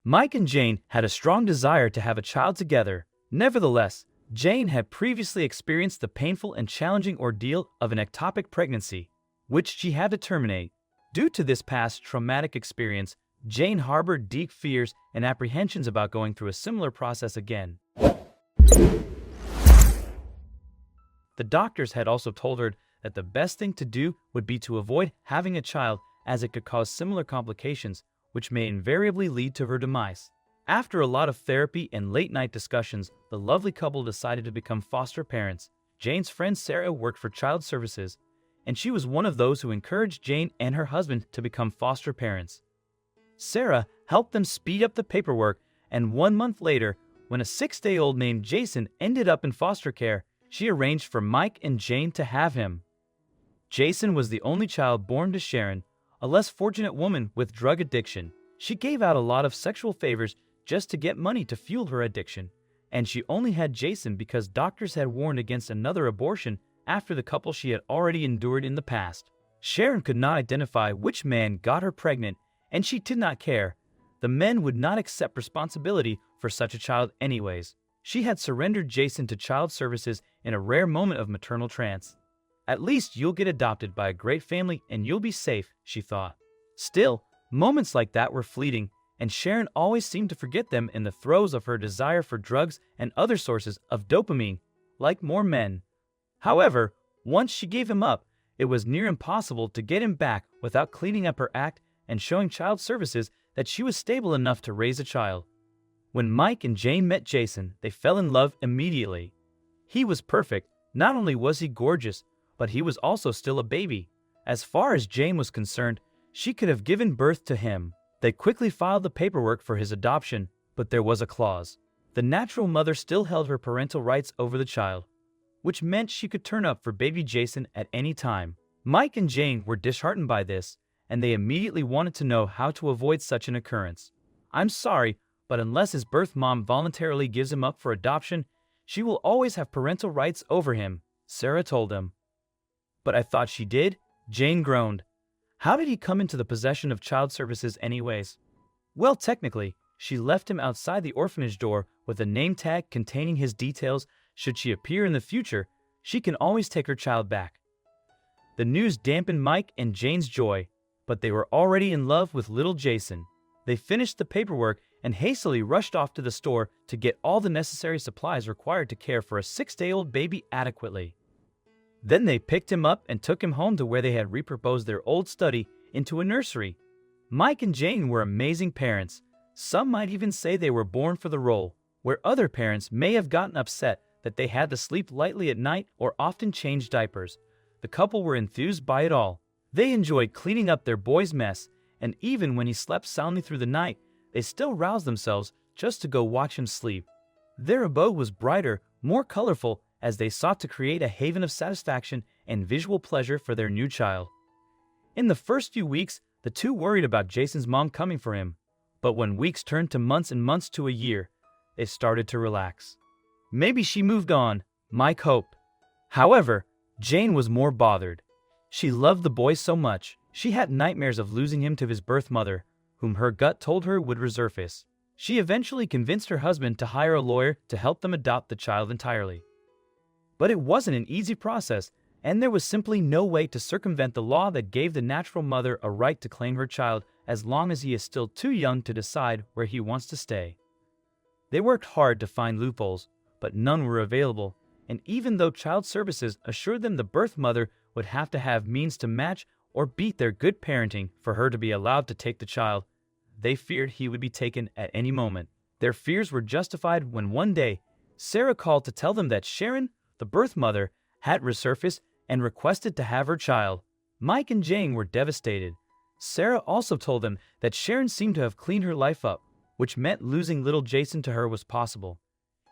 Mike and Jane had a strong desire to have a child together. Nevertheless, Jane had previously experienced the painful and challenging ordeal of an ectopic pregnancy, which she had to terminate. Due to this past traumatic experience, Jane harbored deep fears and apprehensions about going through a similar process again. The doctors had also told her that the best thing to do would be to avoid having a child, as it could cause similar complications, which may invariably lead to her demise. After a lot of therapy and late-night discussions, the lovely couple decided to become foster parents. Jane's friend Sarah worked for child services, and she was one of those who encouraged Jane and her husband to become foster parents. Sarah helped them speed up the paperwork, and 1 month later, when a 6-day-old named Jason ended up in foster care, she arranged for Mike and Jane to have him. Jason was the only child born to Sharon, a less fortunate woman with drug addiction. She gave out a lot of sexual favors just to get money to fuel her addiction, and she only had Jason because doctors had warned against another abortion after the couple she had already endured in the past. Sharon could not identify which man got her pregnant, and she did not care. The men would not accept responsibility for such a child anyways. She had surrendered Jason to child services in a rare moment of maternal trance. At least you'll get adopted by a great family and you'll be safe, she thought. Still, moments like that were fleeting, and Sharon always seemed to forget them in the throes of her desire for drugs and other sources of dopamine, like more men. However, once she gave him up, it was near impossible to get him back without cleaning up her act and showing child services that she was stable enough to raise a child. When Mike and Jane met Jason, they fell in love immediately. He was perfect. Not only was he gorgeous, but he was also still a baby. As far as Jane was concerned, she could have given birth to him. They quickly filed the paperwork for his adoption, but there was a clause. The natural mother still held her parental rights over the child, which meant she could turn up for baby Jason at any time. Mike and Jane were disheartened by this, and they immediately wanted to know how to avoid such an occurrence. "I'm sorry, but unless his birth mom voluntarily gives him up for adoption, she will always have parental rights over him," Sarah told him. "But I thought she did," Jane groaned. "How did he come into the possession of child services anyways?" "Well, technically, she left him outside the orphanage door with a name tag containing his details. Should she appear in the future, she can always take her child back." The news dampened Mike and Jane's joy, but they were already in love with little Jason. They finished the paperwork and hastily rushed off to the store to get all the necessary supplies required to care for a 6-day-old baby adequately. Then they picked him up and took him home to where they had repurposed their old study into a nursery. Mike and Jane were amazing parents. Some might even say they were born for the role, where other parents may have gotten upset that they had to sleep lightly at night or often change diapers. The couple were enthused by it all. They enjoyed cleaning up their boy's mess, and even when he slept soundly through the night, they still roused themselves just to go watch him sleep. Their abode was brighter, more colorful, as they sought to create a haven of satisfaction and visual pleasure for their new child. In the first few weeks, the two worried about Jason's mom coming for him, but when weeks turned to months and months to a year, they started to relax. Maybe she moved on, Mike hoped. However, Jane was more bothered. She loved the boy so much, she had nightmares of losing him to his birth mother, whom her gut told her would resurface. She eventually convinced her husband to hire a lawyer to help them adopt the child entirely. But it wasn't an easy process, and there was simply no way to circumvent the law that gave the natural mother a right to claim her child as long as he is still too young to decide where he wants to stay. They worked hard to find loopholes, but none were available, and even though child services assured them the birth mother would have to have means to match or beat their good parenting for her to be allowed to take the child, they feared he would be taken at any moment. Their fears were justified when one day, Sarah called to tell them that Sharon, the birth mother, had resurfaced and requested to have her child. Mike and Jane were devastated. Sarah also told them that Sharon seemed to have cleaned her life up, which meant losing little Jason to her was possible.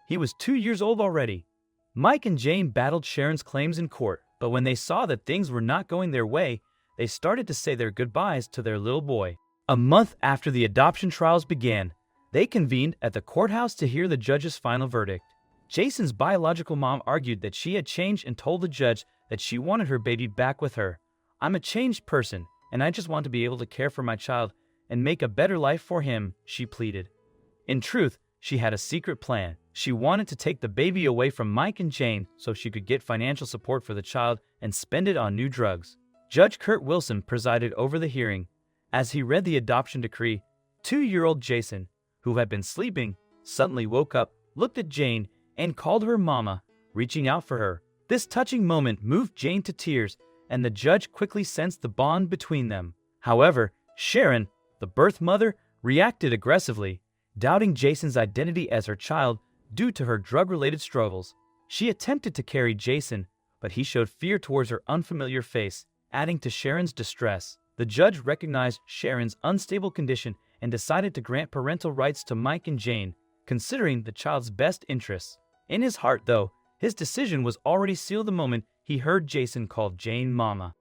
He was 2 years old already. Mike and Jane battled Sharon's claims in court, but when they saw that things were not going their way, they started to say their goodbyes to their little boy. A month after the adoption trials began, they convened at the courthouse to hear the judge's final verdict. Jason's biological mom argued that she had changed and told the judge that she wanted her baby back with her. "I'm a changed person, and I just want to be able to care for my child and make a better life for him," she pleaded. In truth, she had a secret plan. She wanted to take the baby away from Mike and Jane so she could get financial support for the child and spend it on new drugs. Judge Kurt Wilson presided over the hearing. As he read the adoption decree, 2-year-old Jason, who had been sleeping, suddenly woke up, looked at Jane, and called her Mama, reaching out for her. This touching moment moved Jane to tears, and the judge quickly sensed the bond between them. However, Sharon, the birth mother, reacted aggressively, doubting Jason's identity as her child due to her drug-related struggles. She attempted to carry Jason, but he showed fear towards her unfamiliar face, adding to Sharon's distress. The judge recognized Sharon's unstable condition and decided to grant parental rights to Mike and Jane, considering the child's best interests. In his heart, though, his decision was already sealed the moment he heard Jason call Jane Mama.